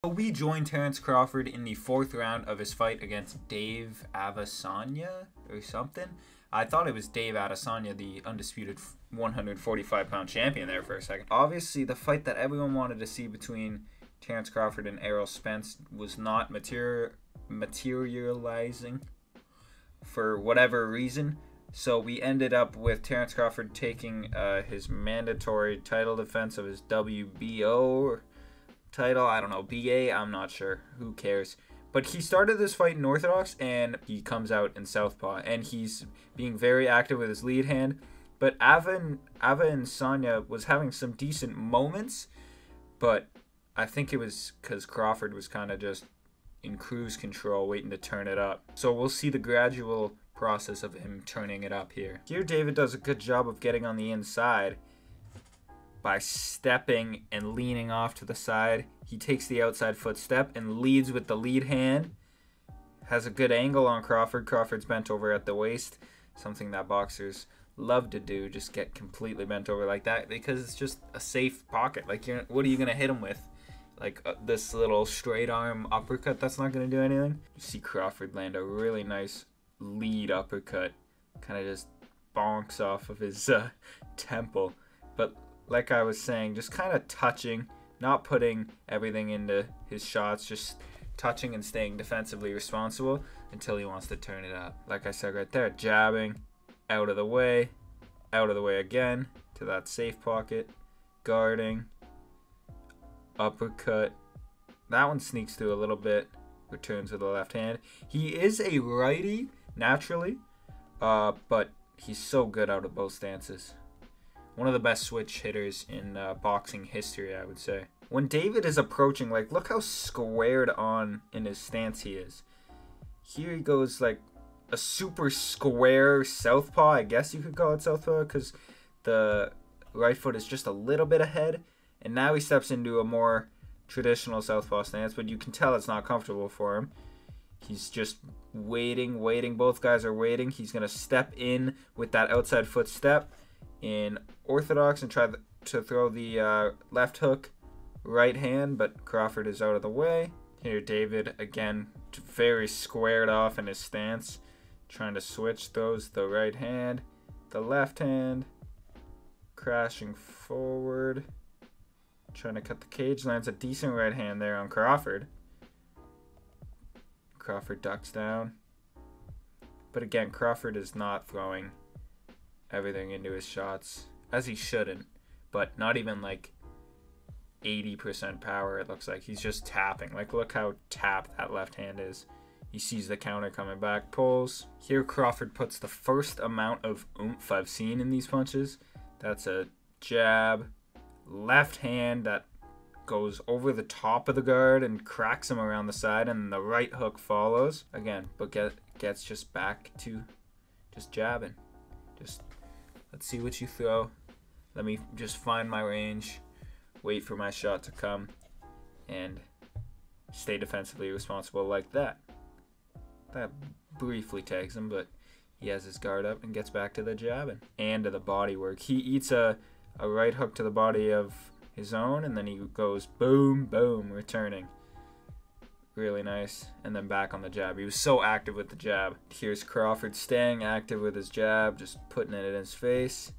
So we joined Terence Crawford in the 4th round of his fight against Dave Avanesyan or something. I thought it was Dave Avanesyan, the undisputed 145-pound champion there for a second. Obviously, the fight that everyone wanted to see between Terence Crawford and Errol Spence was not materializing for whatever reason. So we ended up with Terence Crawford taking his mandatory title defense of his WBO title. I don't know, BA, I'm not sure. Who cares? But he started this fight in Orthodox, and he comes out in Southpaw, and he's being very active with his lead hand. But Avanesyan was having some decent moments, but I think it was because Crawford was kind of just in cruise control, waiting to turn it up. So we'll see the gradual process of him turning it up here. Here, David does a good job of getting on the inside by stepping and leaning off to the side. He takes the outside foot step and leads with the lead hand. Has a good angle on Crawford. Crawford's bent over at the waist, something that boxers love to do, just get completely bent over like that, because it's just a safe pocket. Like, what are you gonna hit him with? Like this little straight arm uppercut that's not gonna do anything. You see Crawford land a really nice lead uppercut, kind of just bonks off of his temple. But like I was saying, just kind of touching, not putting everything into his shots, just touching and staying defensively responsible until he wants to turn it up. Like I said right there, jabbing, out of the way again to that safe pocket, guarding, uppercut. That one sneaks through a little bit, returns with the left hand. He is a righty naturally, but he's so good out of both stances. One of the best switch hitters in boxing history, I would say. When David is approaching, like, look how squared on in his stance he is. Here he goes like a super square southpaw. I guess you could call it southpaw because the right foot is just a little bit ahead. And now he steps into a more traditional southpaw stance, but you can tell it's not comfortable for him. He's just waiting. Both guys are waiting. He's going to step in with that outside foot step in Orthodox and try to throw the left hook right hand, but Crawford is out of the way. Here David, again, very squared off in his stance, trying to switch, throws the right hand, the left hand, crashing forward, trying to cut the cage, lands a decent right hand there on Crawford. Crawford ducks down. But again, Crawford is not throwing everything into his shots, as he shouldn't, but not even like 80% power. It looks like he's just tapping. Like, look how tapped that left hand is. He sees the counter coming back, pulls. Here Crawford puts the first amount of oomph I've seen in these punches. That's a jab, left hand that goes over the top of the guard and cracks him around the side, and the right hook follows again, but gets just back to just jabbing. Just let's see what you throw. Let me just find my range, wait for my shot to come, and stay defensively responsible like that. That briefly tags him, but he has his guard up and gets back to the jabbing and to the body work. He eats a right hook to the body of his own, and then he goes boom, boom, returning. Really nice. And then back on the jab. He was so active with the jab. Here's Crawford staying active with his jab, just putting it in his face.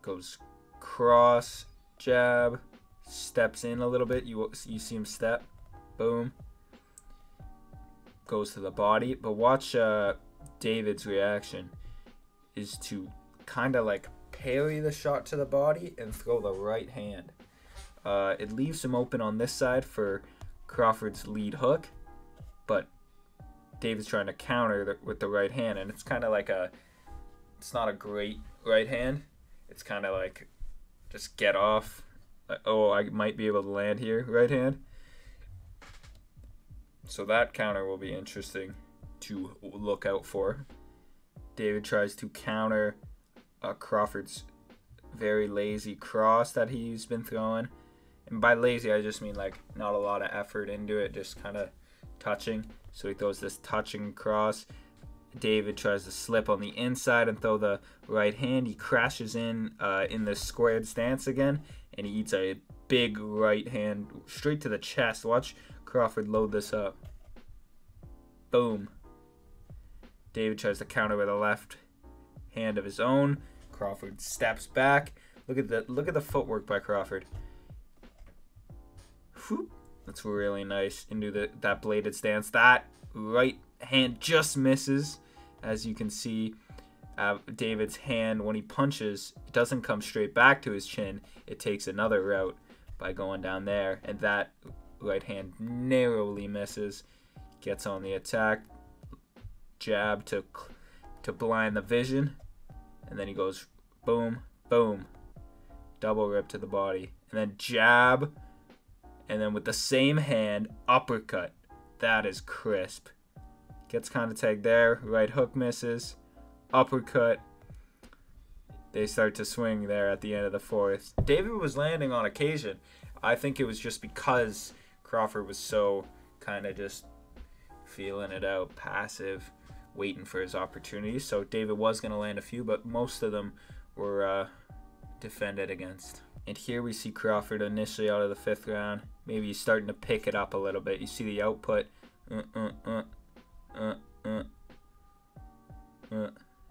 Goes cross, jab, steps in a little bit. You see him step. Boom. Goes to the body. But watch David's reaction is to kind of like parry the shot to the body and throw the right hand. It leaves him open on this side for Crawford's lead hook, but David's trying to counter with the right hand, and it's kind of like it's not a great right hand. It's kind of like, just get off. Oh, I might be able to land here, right hand. So that counter will be interesting to look out for. David tries to counter Crawford's very lazy cross that he's been throwing. And by lazy, I just mean like not a lot of effort into it, just kind of touching. So he throws this touching cross. David tries to slip on the inside and throw the right hand. He crashes in this squared stance again, and he eats a big right hand straight to the chest. Watch Crawford load this up. Boom. David tries to counter with a left hand of his own. Crawford steps back. Look at the footwork by Crawford. Whew. That's really nice into that bladed stance. That right hand just misses. As you can see, David's hand, when he punches, it doesn't come straight back to his chin. It takes another route by going down there. And that right hand narrowly misses. Gets on the attack. Jab to blind the vision. And then he goes boom, boom. Double rip to the body. And then jab. And then with the same hand, uppercut. That is crisp. Gets kind of tagged there. Right hook misses. Uppercut. They start to swing there at the end of the fourth. David was landing on occasion. I think it was just because Crawford was so kind of just feeling it out, passive, waiting for his opportunity. So David was going to land a few, but most of them were defended against. And here we see Crawford initially out of the fifth round. Maybe he's starting to pick it up a little bit. You see the output.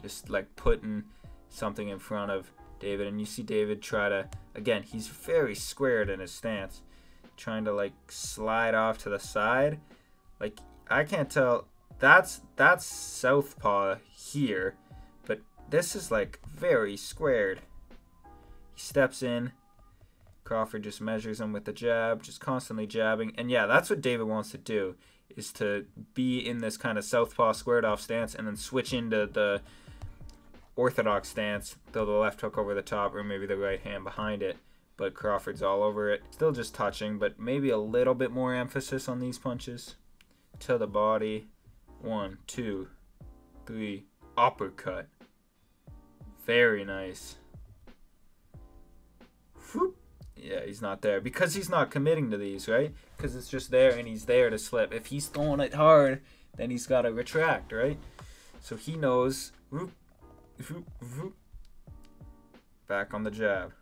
Just like putting something in front of David. And you see David try to, again, he's very squared in his stance. Trying to like slide off to the side. Like, I can't tell. That's southpaw here. But this is like very squared. He steps in. Crawford just measures him with the jab, just constantly jabbing. And yeah, that's what David wants to do, is to be in this kind of southpaw squared off stance and then switch into the orthodox stance, throw the left hook over the top or maybe the right hand behind it. But Crawford's all over it. Still just touching, but maybe a little bit more emphasis on these punches. To the body. 1, 2, 3. Uppercut. Very nice. Whoop. Yeah, he's not there. Because he's not committing to these, right? Because it's just there and he's there to slip. If he's throwing it hard, then he's got to retract, right? So he knows. Whoop, whoop, whoop. Back on the jab.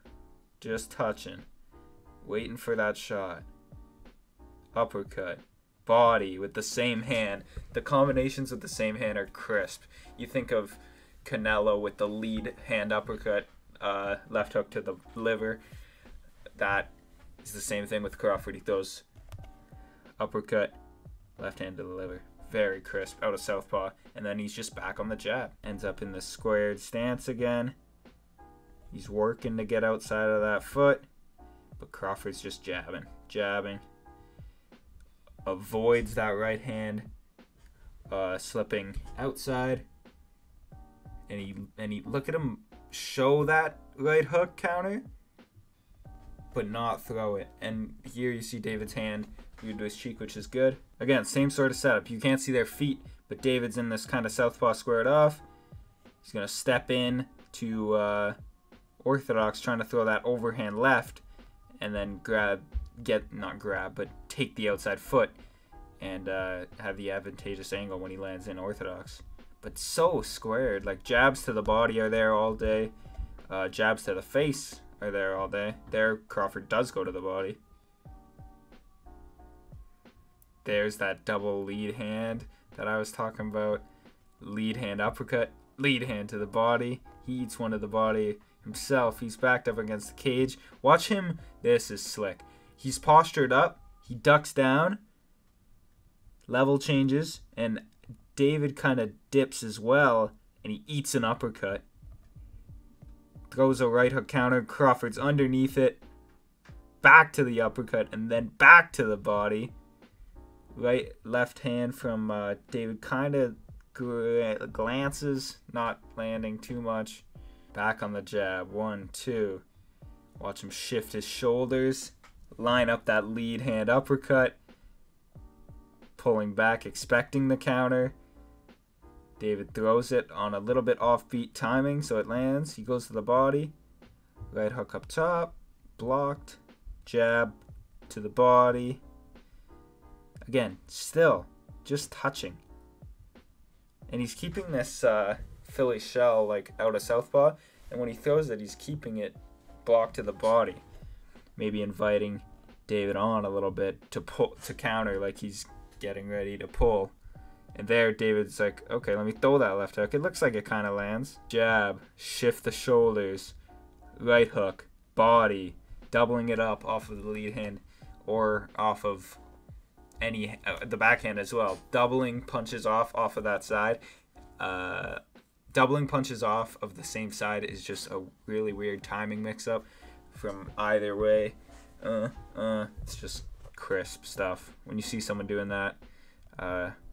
Just touching. Waiting for that shot. Uppercut. Body with the same hand. The combinations with the same hand are crisp. You think of Canelo with the lead hand uppercut, left hook to the liver. That is the same thing with Crawford. He throws uppercut, left hand to the liver. Very crisp, out of southpaw. And then he's just back on the jab. Ends up in the squared stance again. He's working to get outside of that foot. But Crawford's just jabbing, jabbing. Avoids that right hand slipping outside. And he look at him show that right hook counter, but not throw it. And here you see David's hand glued to his cheek, which is good. Again, same sort of setup. You can't see their feet, but David's in this kind of southpaw squared off. He's going to step in to orthodox, trying to throw that overhand left, and then take the outside foot and have the advantageous angle when he lands in orthodox. But so squared. Like, jabs to the body are there all day. Jabs to the face are there all day. There, Crawford does go to the body. There's that double lead hand that I was talking about. Lead hand uppercut. Lead hand to the body. He eats one to the body himself. He's backed up against the cage. Watch him. This is slick. He's postured up. He ducks down. Level changes. And David kind of dips as well. And he eats an uppercut. Throws a right hook counter. Crawford's underneath it. Back to the uppercut. And then back to the body. Right, left hand from David kind of glances. Not landing too much. Back on the jab. 1, 2. Watch him shift his shoulders. Line up that lead hand uppercut. Pulling back, expecting the counter. David throws it on a little bit offbeat timing, so it lands. He goes to the body. Right hook up top. Blocked. Jab to the body. Again, still just touching. And he's keeping this Philly shell like out of southpaw. And when he throws it, he's keeping it blocked to the body. maybe inviting David on a little bit to counter, like he's getting ready to pull. And there, David's like, okay, let me throw that left hook. It looks like it kind of lands. Jab, shift the shoulders, right hook, body, doubling it up off of the lead hand or off of the backhand as well. Doubling punches off of that side. Doubling punches off of the same side is just a really weird timing mix-up from either way. It's just crisp stuff. When you see someone doing that,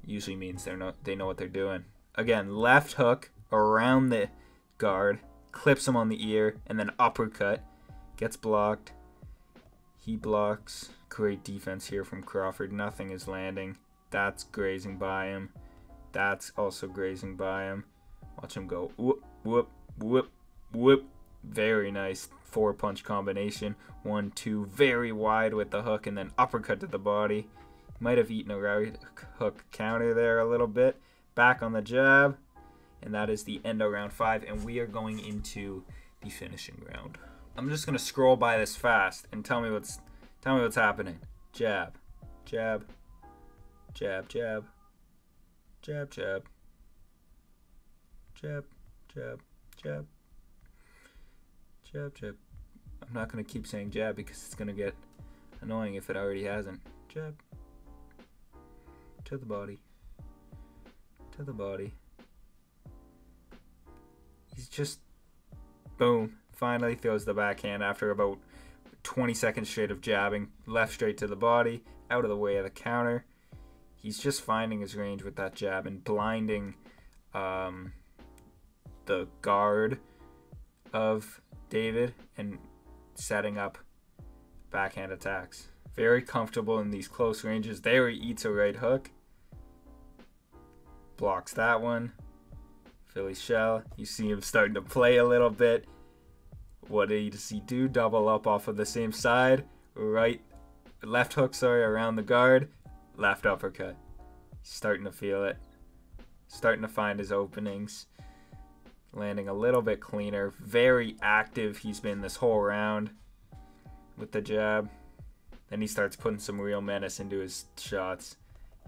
usually means they know what they're doing. Again, left hook around the guard, clips him on the ear, and then uppercut. Gets blocked. He blocks. Great defense here from Crawford. Nothing is landing. That's grazing by him. That's also grazing by him. Watch him go. Whoop, whoop, whoop, whoop. Very nice 4-punch combination. 1, 2, very wide with the hook, and then uppercut to the body. Might have eaten a right hook counter there a little bit. Back on the jab. And that is the end of round 5. And we are going into the finishing round. I'm just going to scroll by this fast and tell me what's happening. Jab. Jab. Jab, jab. Jab, jab. Jab, jab, jab. Jab, jab. I'm not going to keep saying jab because it's going to get annoying if it already hasn't. Jab. To the body. To the body. He's just, boom, finally throws the backhand after about 20 seconds straight of jabbing. Left straight to the body, out of the way of the counter. He's just finding his range with that jab and blinding the guard of David and setting up backhand attacks. Very comfortable in these close ranges. There he eats a right hook. Blocks that one. Philly shell. You see him starting to play a little bit. What does he do? Double up off of the same side. Left hook, around the guard. Left uppercut. He's starting to feel it. Starting to find his openings. Landing a little bit cleaner. Very active he's been this whole round with the jab. Then he starts putting some real menace into his shots.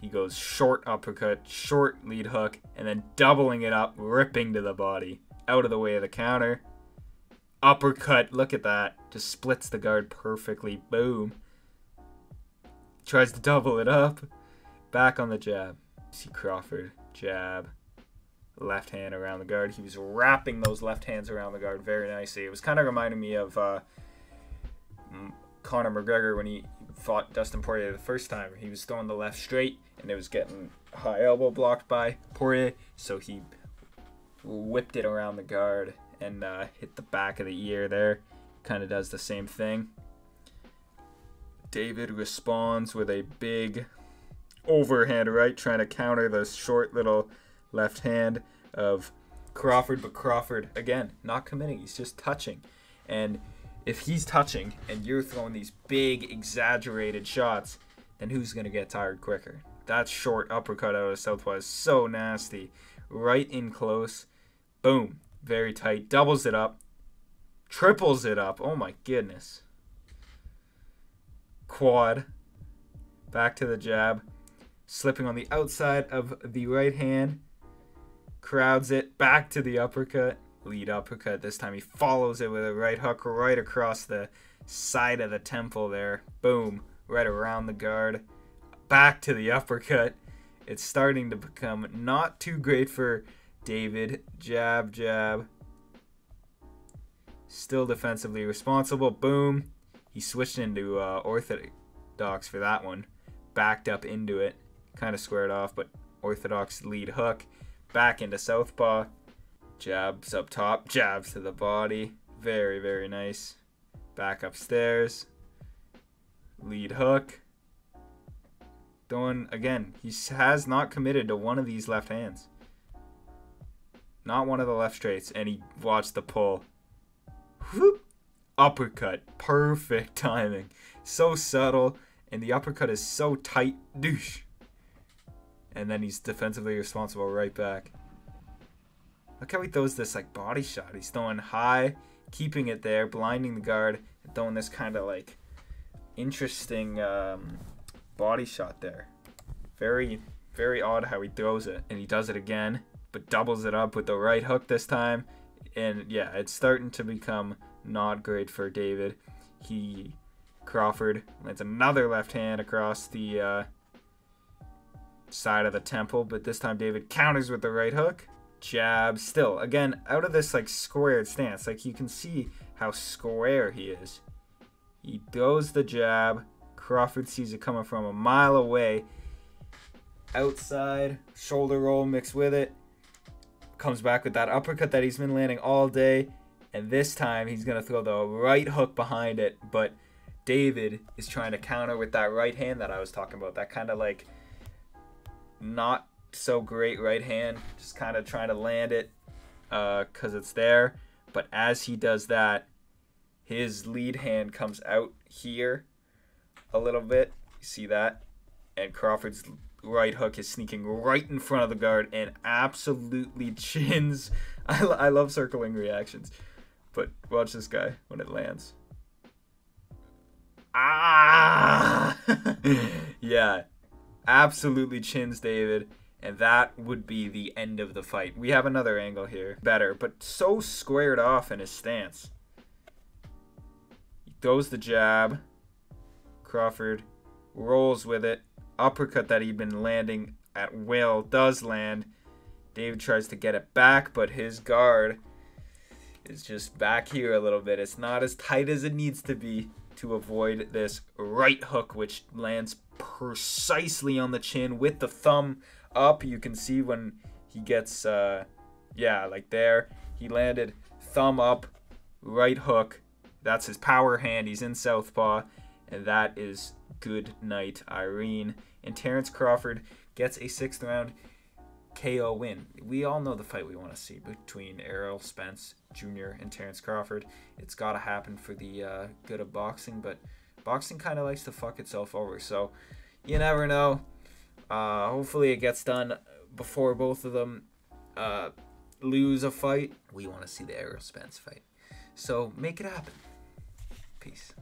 He goes short uppercut, short lead hook, and then doubling it up, ripping to the body. Out of the way of the counter. Uppercut, look at that. Just splits the guard perfectly. Boom. Tries to double it up. Back on the jab. See Crawford, jab. Left hand around the guard. He was wrapping those left hands around the guard very nicely. It was kind of reminding me of Conor McGregor when he fought Dustin Poirier the first time. He was throwing the left straight and it was getting high elbow blocked by Poirier, so he whipped it around the guard and hit the back of the ear there. Kind of does the same thing. David responds with a big overhand right, trying to counter the short little left hand of Crawford, but Crawford, again, not committing. He's just touching. And if he's touching and you're throwing these big, exaggerated shots, then who's going to get tired quicker? That short uppercut out of southpaw is so nasty. Right in close. Boom. Very tight. Doubles it up. Triples it up. Oh my goodness. Quad. Back to the jab. Slipping on the outside of the right hand. Crowds it. Back to the uppercut. Lead uppercut. This time he follows it with a right hook right across the side of the temple there. Boom. Right around the guard. Back to the uppercut. It's starting to become not too great for David. Jab, jab. Still defensively responsible. Boom. He switched into orthodox for that one. Backed up into it. Kind of squared off, but orthodox lead hook. Back into southpaw. Jabs up top. Jabs to the body. Very, very nice. Back upstairs. Lead hook. Going again. He has not committed to one of these left hands. Not one of the left straights. And he watched the pull. Whoop. Uppercut. Perfect timing. So subtle. And the uppercut is so tight. Douche. And then he's defensively responsible right back. Look how he throws this like body shot. He's throwing high, keeping it there, blinding the guard, and throwing this kind of like interesting body shot there. Very, very odd how he throws it. And he does it again, but doubles it up with the right hook this time. And yeah, it's starting to become not great for David. Crawford lands another left hand across the side of the temple, but this time David counters with the right hook. Jab, still, again, out of this like squared stance. Like you can see how square he is. He throws the jab. Crawford sees it coming from a mile away. Outside, shoulder roll mixed with it. Comes back with that uppercut that he's been landing all day. And this time he's going to throw the right hook behind it. But David is trying to counter with that right hand that I was talking about. That kind of like not so great right hand. Just kind of trying to land it because it's there. But as he does that, his lead hand comes out here a little bit. You see that? And Crawford's right hook is sneaking right in front of the guard and absolutely chins. I love circling reactions. But watch this guy when it lands. Ah! Yeah. Absolutely chins David. And that would be the end of the fight. We have another angle here. Better, but so squared off in his stance. He throws the jab. Crawford rolls with it. Uppercut that he'd been landing at will does land. David tries to get it back, but his guard is just back here a little bit. It's not as tight as it needs to be to avoid this right hook, which lands precisely on the chin with the thumb up. You can see when he gets, yeah, like there. He landed thumb up, right hook. That's his power hand. He's in southpaw. And that is good night, Irene. And Terence Crawford gets a 6th round KO win. We all know the fight we want to see between Errol Spence Jr. and Terence Crawford. It's got to happen for the good of boxing, but boxing kind of likes to fuck itself over. So you never know. Hopefully it gets done before both of them lose a fight. We want to see the Errol Spence fight. So make it happen. Peace.